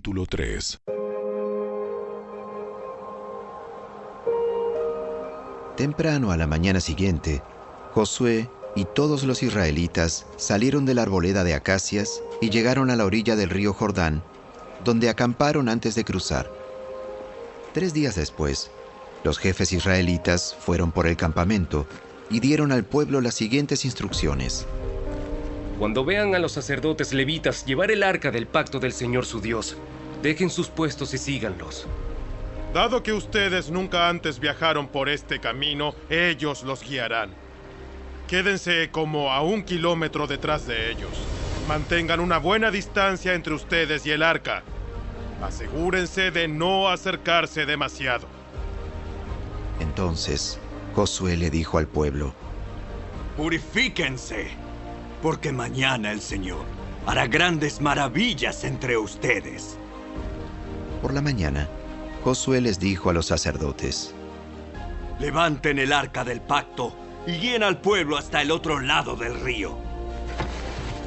Capítulo 3. Temprano a la mañana siguiente, Josué y todos los israelitas salieron de la arboleda de acacias y llegaron a la orilla del río Jordán, donde acamparon antes de cruzar. 3 días después, los jefes israelitas fueron por el campamento y dieron al pueblo las siguientes instrucciones. Cuando vean a los sacerdotes levitas llevar el arca del pacto del Señor su Dios, dejen sus puestos y síganlos. Dado que ustedes nunca antes viajaron por este camino, ellos los guiarán. Quédense como a 1 kilómetro detrás de ellos. Mantengan una buena distancia entre ustedes y el arca. Asegúrense de no acercarse demasiado. Entonces, Josué le dijo al pueblo: Purifíquense, porque mañana el Señor hará grandes maravillas entre ustedes. Por la mañana, Josué les dijo a los sacerdotes: Levanten el arca del pacto y guíen al pueblo hasta el otro lado del río.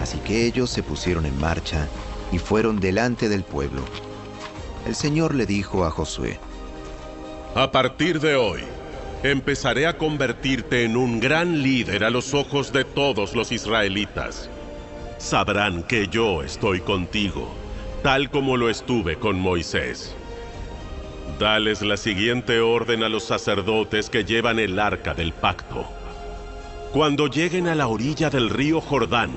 Así que ellos se pusieron en marcha y fueron delante del pueblo. El Señor le dijo a Josué: A partir de hoy, empezaré a convertirte en un gran líder a los ojos de todos los israelitas. Sabrán que yo estoy contigo, tal como lo estuve con Moisés. Dales la siguiente orden a los sacerdotes que llevan el arca del pacto. Cuando lleguen a la orilla del río Jordán,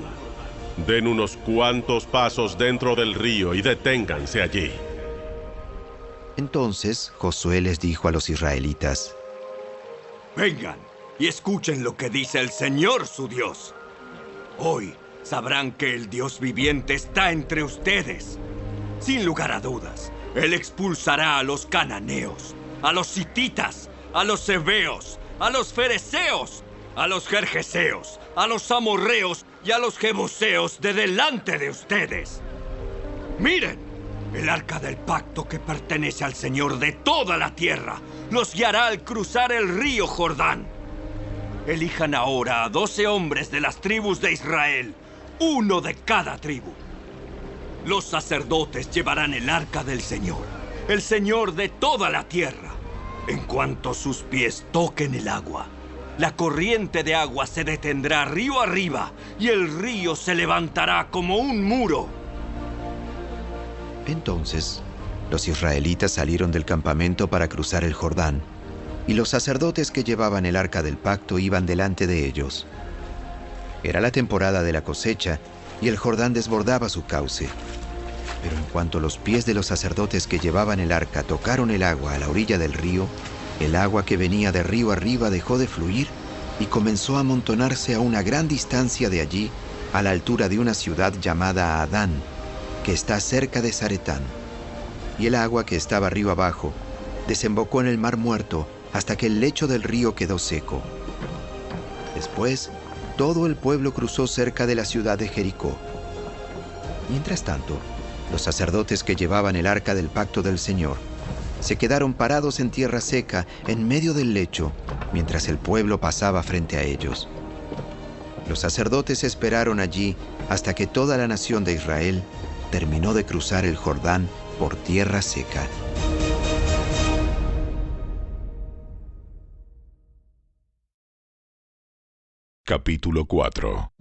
den unos cuantos pasos dentro del río y deténganse allí. Entonces Josué les dijo a los israelitas: Vengan y escuchen lo que dice el Señor su Dios. Hoy sabrán que el Dios viviente está entre ustedes. Sin lugar a dudas, Él expulsará a los cananeos, a los hititas, a los heveos, a los fereceos, a los gergeseos, a los amorreos y a los jebuseos de delante de ustedes. Miren, el arca del pacto que pertenece al Señor de toda la tierra los guiará al cruzar el río Jordán. Elijan ahora a 12 hombres de las tribus de Israel, uno de cada tribu. Los sacerdotes llevarán el arca del Señor, el Señor de toda la tierra. En cuanto sus pies toquen el agua, la corriente de agua se detendrá río arriba y el río se levantará como un muro. Entonces, los israelitas salieron del campamento para cruzar el Jordán, y los sacerdotes que llevaban el arca del pacto iban delante de ellos. Era la temporada de la cosecha, y el Jordán desbordaba su cauce. Pero en cuanto los pies de los sacerdotes que llevaban el arca tocaron el agua a la orilla del río, el agua que venía de río arriba dejó de fluir y comenzó a amontonarse a una gran distancia de allí, a la altura de una ciudad llamada Adán, que está cerca de Zaretán. Y el agua que estaba río abajo desembocó en el mar muerto hasta que el lecho del río quedó seco. Después, todo el pueblo cruzó cerca de la ciudad de Jericó. Mientras tanto, los sacerdotes que llevaban el arca del pacto del Señor se quedaron parados en tierra seca en medio del lecho mientras el pueblo pasaba frente a ellos. Los sacerdotes esperaron allí hasta que toda la nación de Israel terminó de cruzar el Jordán por tierra seca. Capítulo 4.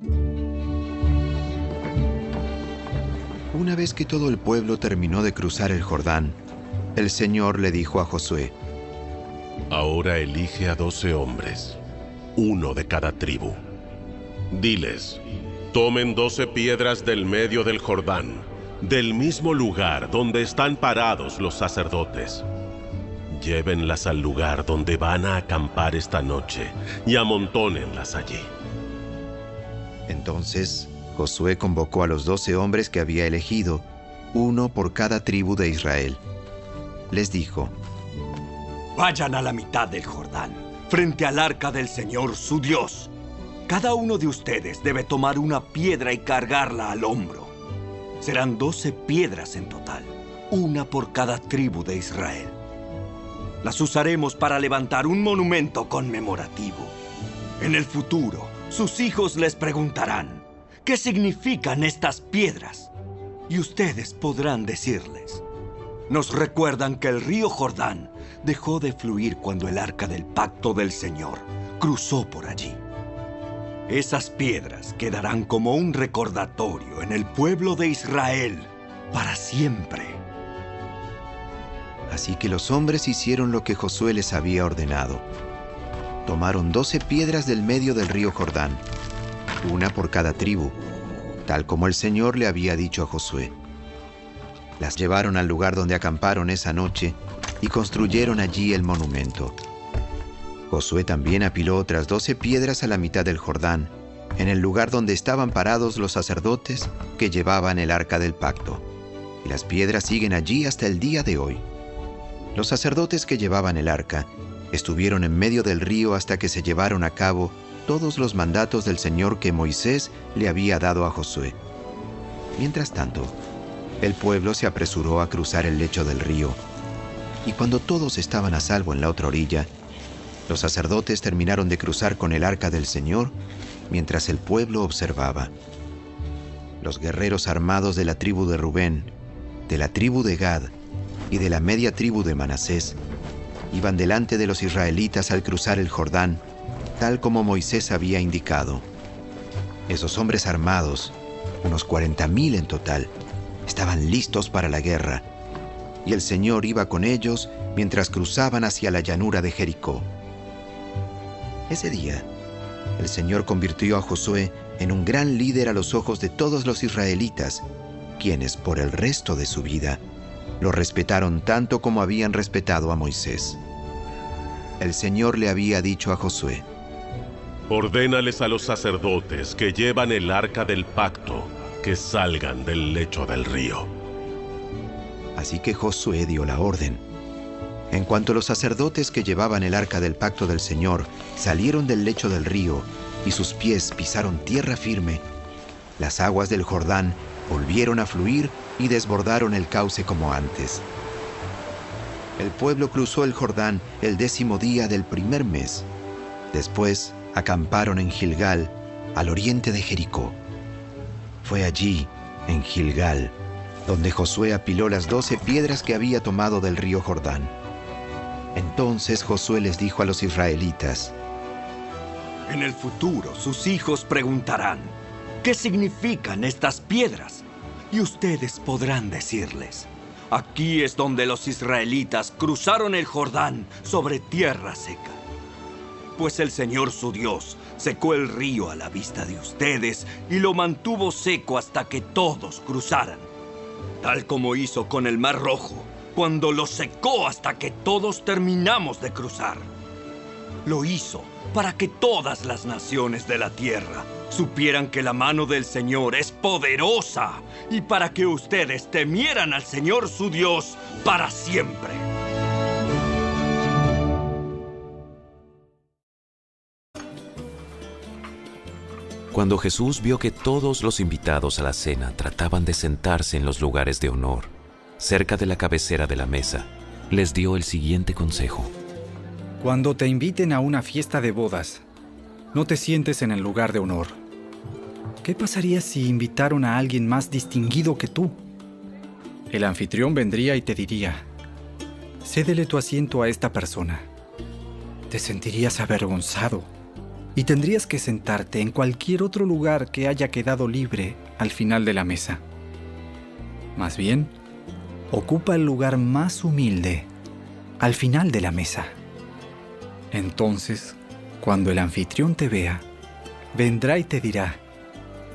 Una vez que todo el pueblo terminó de cruzar el Jordán, el Señor le dijo a Josué: Ahora elige a 12 hombres, uno de cada tribu. Diles, tomen 12 piedras del medio del Jordán, del mismo lugar donde están parados los sacerdotes. Llévenlas al lugar donde van a acampar esta noche y amontónenlas allí. Entonces Josué convocó a los 12 hombres que había elegido, uno por cada tribu de Israel. Les dijo: Vayan a la mitad del Jordán, frente al arca del Señor su Dios. Cada uno de ustedes debe tomar una piedra y cargarla al hombro. Serán 12 piedras en total, una por cada tribu de Israel. Las usaremos para levantar un monumento conmemorativo. En el futuro, sus hijos les preguntarán: ¿qué significan estas piedras? Y ustedes podrán decirles: nos recuerdan que el río Jordán dejó de fluir cuando el arca del pacto del Señor cruzó por allí. Esas piedras quedarán como un recordatorio en el pueblo de Israel para siempre. Así que los hombres hicieron lo que Josué les había ordenado. Tomaron 12 piedras del medio del río Jordán, una por cada tribu, tal como el Señor le había dicho a Josué. Las llevaron al lugar donde acamparon esa noche y construyeron allí el monumento. Josué también apiló otras 12 piedras a la mitad del Jordán, en el lugar donde estaban parados los sacerdotes que llevaban el arca del pacto. Y las piedras siguen allí hasta el día de hoy. Los sacerdotes que llevaban el arca estuvieron en medio del río hasta que se llevaron a cabo todos los mandatos del Señor que Moisés le había dado a Josué. Mientras tanto, el pueblo se apresuró a cruzar el lecho del río, y cuando todos estaban a salvo en la otra orilla, los sacerdotes terminaron de cruzar con el arca del Señor mientras el pueblo observaba. Los guerreros armados de la tribu de Rubén, de la tribu de Gad y de la media tribu de Manasés iban delante de los israelitas al cruzar el Jordán, tal como Moisés había indicado. Esos hombres armados, unos 40,000 en total, estaban listos para la guerra, y el Señor iba con ellos mientras cruzaban hacia la llanura de Jericó. Ese día, el Señor convirtió a Josué en un gran líder a los ojos de todos los israelitas, quienes por el resto de su vida lo respetaron tanto como habían respetado a Moisés. El Señor le había dicho a Josué: Ordénales a los sacerdotes que llevan el arca del pacto que salgan del lecho del río. Así que Josué dio la orden. En cuanto los sacerdotes que llevaban el arca del pacto del Señor salieron del lecho del río y sus pies pisaron tierra firme, las aguas del Jordán volvieron a fluir y desbordaron el cauce como antes. El pueblo cruzó el Jordán el 10º día del primer mes. Después acamparon en Gilgal, al oriente de Jericó. Fue allí, en Gilgal, donde Josué apiló las 12 piedras que había tomado del río Jordán. Entonces Josué les dijo a los israelitas: En el futuro sus hijos preguntarán, ¿qué significan estas piedras? Y ustedes podrán decirles, aquí es donde los israelitas cruzaron el Jordán sobre tierra seca. Pues el Señor su Dios secó el río a la vista de ustedes y lo mantuvo seco hasta que todos cruzaran, tal como hizo con el Mar Rojo, cuando lo secó hasta que todos terminamos de cruzar. Lo hizo para que todas las naciones de la tierra supieran que la mano del Señor es poderosa y para que ustedes temieran al Señor su Dios para siempre. Cuando Jesús vio que todos los invitados a la cena trataban de sentarse en los lugares de honor, cerca de la cabecera de la mesa, les dio el siguiente consejo. Cuando te inviten a una fiesta de bodas, no te sientes en el lugar de honor. ¿Qué pasaría si invitaron a alguien más distinguido que tú? El anfitrión vendría y te diría: cédele tu asiento a esta persona. Te sentirías avergonzado y tendrías que sentarte en cualquier otro lugar que haya quedado libre al final de la mesa. Más bien, ocupa el lugar más humilde al final de la mesa. Entonces, cuando el anfitrión te vea, vendrá y te dirá: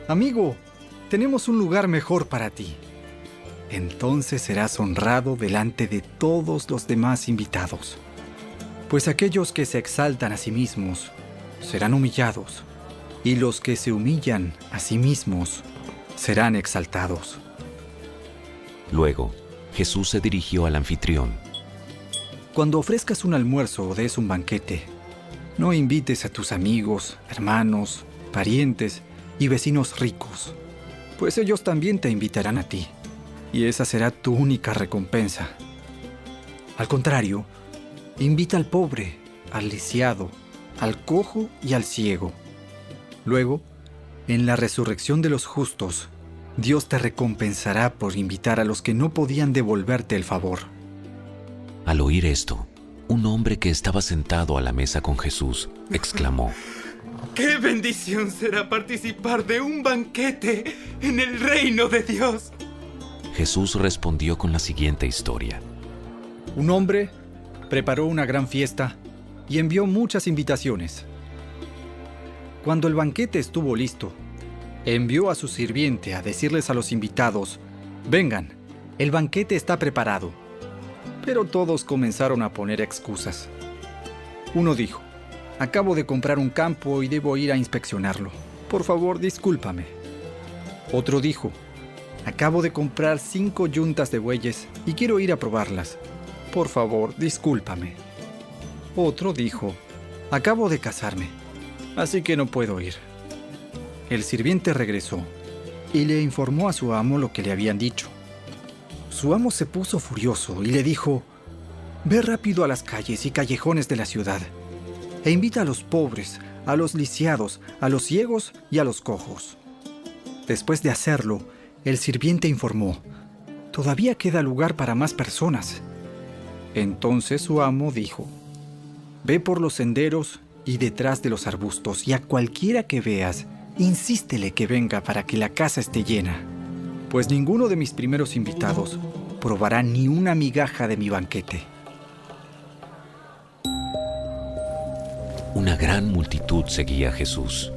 amigo, tenemos un lugar mejor para ti. Entonces serás honrado delante de todos los demás invitados. Pues aquellos que se exaltan a sí mismos serán humillados, y los que se humillan a sí mismos serán exaltados. Luego, Jesús se dirigió al anfitrión. Cuando ofrezcas un almuerzo o des un banquete, no invites a tus amigos, hermanos, parientes y vecinos ricos, pues ellos también te invitarán a ti, y esa será tu única recompensa. Al contrario, invita al pobre, al lisiado, al cojo y al ciego. Luego, en la resurrección de los justos, Dios te recompensará por invitar a los que no podían devolverte el favor. Al oír esto, un hombre que estaba sentado a la mesa con Jesús exclamó: ¡Qué bendición será participar de un banquete en el reino de Dios! Jesús respondió con la siguiente historia. Un hombre preparó una gran fiesta y envió muchas invitaciones. Cuando el banquete estuvo listo, envió a su sirviente a decirles a los invitados: «Vengan, el banquete está preparado». Pero todos comenzaron a poner excusas. Uno dijo: «Acabo de comprar un campo y debo ir a inspeccionarlo. Por favor, discúlpame». Otro dijo: «Acabo de comprar 5 yuntas de bueyes y quiero ir a probarlas. Por favor, discúlpame». Otro dijo: «Acabo de casarme, así que no puedo ir». El sirviente regresó y le informó a su amo lo que le habían dicho. Su amo se puso furioso y le dijo: «Ve rápido a las calles y callejones de la ciudad e invita a los pobres, a los lisiados, a los ciegos y a los cojos». Después de hacerlo, el sirviente informó: «Todavía queda lugar para más personas». Entonces su amo dijo: «Ve por los senderos y detrás de los arbustos, y a cualquiera que veas, insístele que venga para que la casa esté llena, pues ninguno de mis primeros invitados probará ni una migaja de mi banquete». Una gran multitud seguía a Jesús.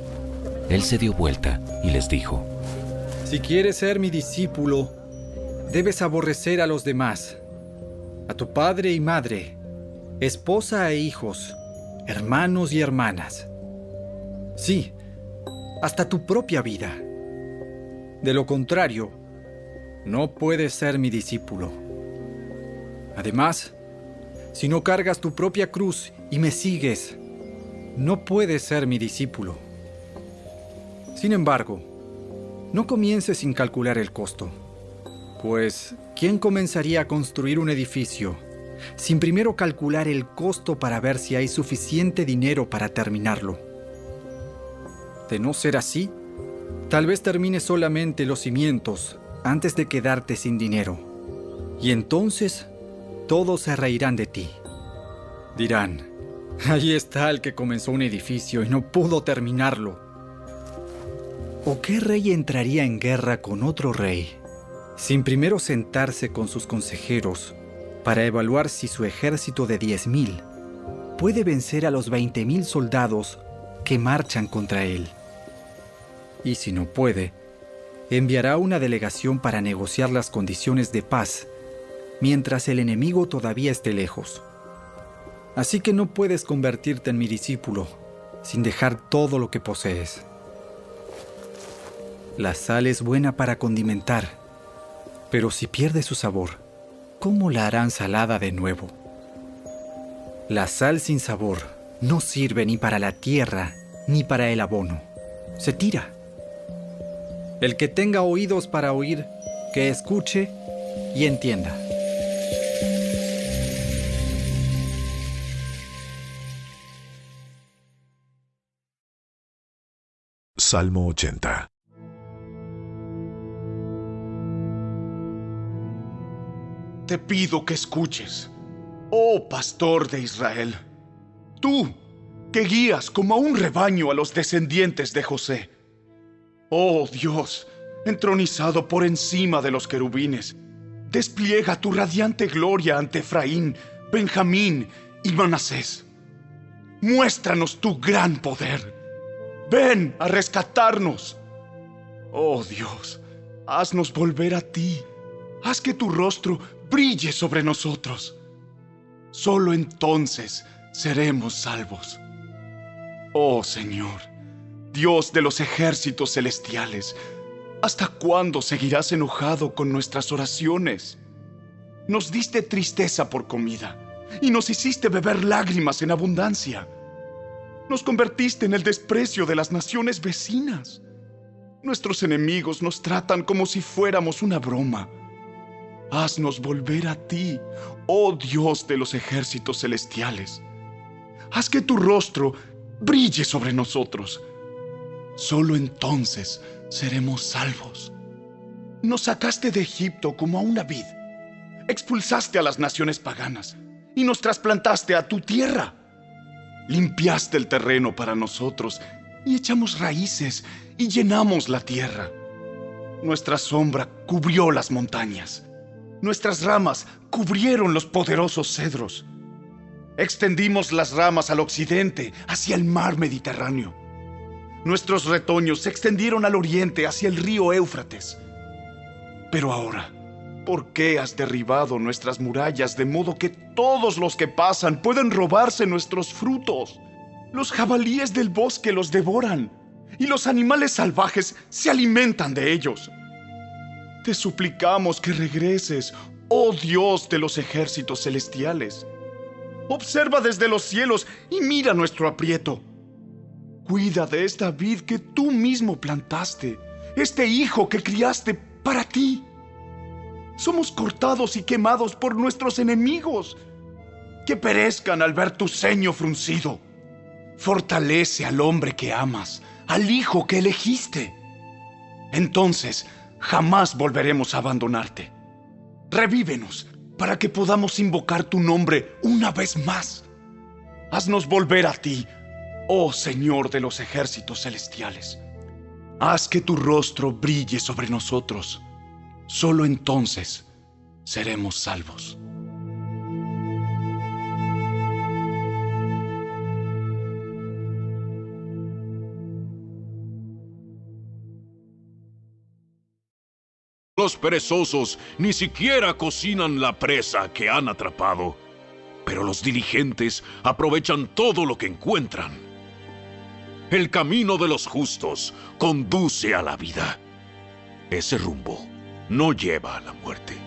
Él se dio vuelta y les dijo: «Si quieres ser mi discípulo, debes aborrecer a los demás, a tu padre y madre, esposa e hijos, hermanos y hermanas. Sí, hasta tu propia vida. De lo contrario, no puedes ser mi discípulo. Además, si no cargas tu propia cruz y me sigues, no puedes ser mi discípulo. Sin embargo, no comiences sin calcular el costo, pues ¿quién comenzaría a construir un edificio sin primero calcular el costo para ver si hay suficiente dinero para terminarlo? De no ser así, tal vez termines solamente los cimientos antes de quedarte sin dinero. Y entonces todos se reirán de ti. Dirán: «Allí está el que comenzó un edificio y no pudo terminarlo». ¿O qué rey entraría en guerra con otro rey sin primero sentarse con sus consejeros para evaluar si su ejército de 10,000 puede vencer a los 20,000 soldados que marchan contra él? Y si no puede, enviará una delegación para negociar las condiciones de paz mientras el enemigo todavía esté lejos. Así que no puedes convertirte en mi discípulo sin dejar todo lo que posees. La sal es buena para condimentar, pero si pierde su sabor, ¿cómo la harán salada de nuevo? La sal sin sabor no sirve ni para la tierra ni para el abono. Se tira. El que tenga oídos para oír, que escuche y entienda. Salmo 80. Te pido que escuches, oh pastor de Israel, tú que guías como a un rebaño a los descendientes de José. Oh Dios, entronizado por encima de los querubines, despliega tu radiante gloria ante Efraín, Benjamín y Manasés. Muéstranos tu gran poder. Ven a rescatarnos. Oh Dios, haznos volver a ti. Haz que tu rostro brille sobre nosotros. Solo entonces seremos salvos. Oh Señor, Dios de los ejércitos celestiales, ¿hasta cuándo seguirás enojado con nuestras oraciones? Nos diste tristeza por comida y nos hiciste beber lágrimas en abundancia. Nos convertiste en el desprecio de las naciones vecinas. Nuestros enemigos nos tratan como si fuéramos una broma. Haznos volver a ti, oh Dios de los ejércitos celestiales. Haz que tu rostro brille sobre nosotros. Solo entonces seremos salvos. Nos sacaste de Egipto como a una vid. Expulsaste a las naciones paganas y nos trasplantaste a tu tierra. Limpiaste el terreno para nosotros y echamos raíces y llenamos la tierra. Nuestra sombra cubrió las montañas. Nuestras ramas cubrieron los poderosos cedros. Extendimos las ramas al occidente, hacia el mar Mediterráneo. Nuestros retoños se extendieron al oriente, hacia el río Éufrates. Pero ahora, ¿por qué has derribado nuestras murallas de modo que todos los que pasan pueden robarse nuestros frutos? Los jabalíes del bosque los devoran y los animales salvajes se alimentan de ellos. Te suplicamos que regreses, oh Dios de los ejércitos celestiales. Observa desde los cielos y mira nuestro aprieto. Cuida de esta vid que tú mismo plantaste, este hijo que criaste para ti. Somos cortados y quemados por nuestros enemigos, que perezcan al ver tu ceño fruncido. Fortalece al hombre que amas, al hijo que elegiste. Entonces jamás volveremos a abandonarte. Revívenos para que podamos invocar tu nombre una vez más. Haznos volver a ti, oh Señor de los ejércitos celestiales. Haz que tu rostro brille sobre nosotros. Solo entonces seremos salvos. Los perezosos ni siquiera cocinan la presa que han atrapado, pero los diligentes aprovechan todo lo que encuentran. El camino de los justos conduce a la vida. Ese rumbo no lleva a la muerte.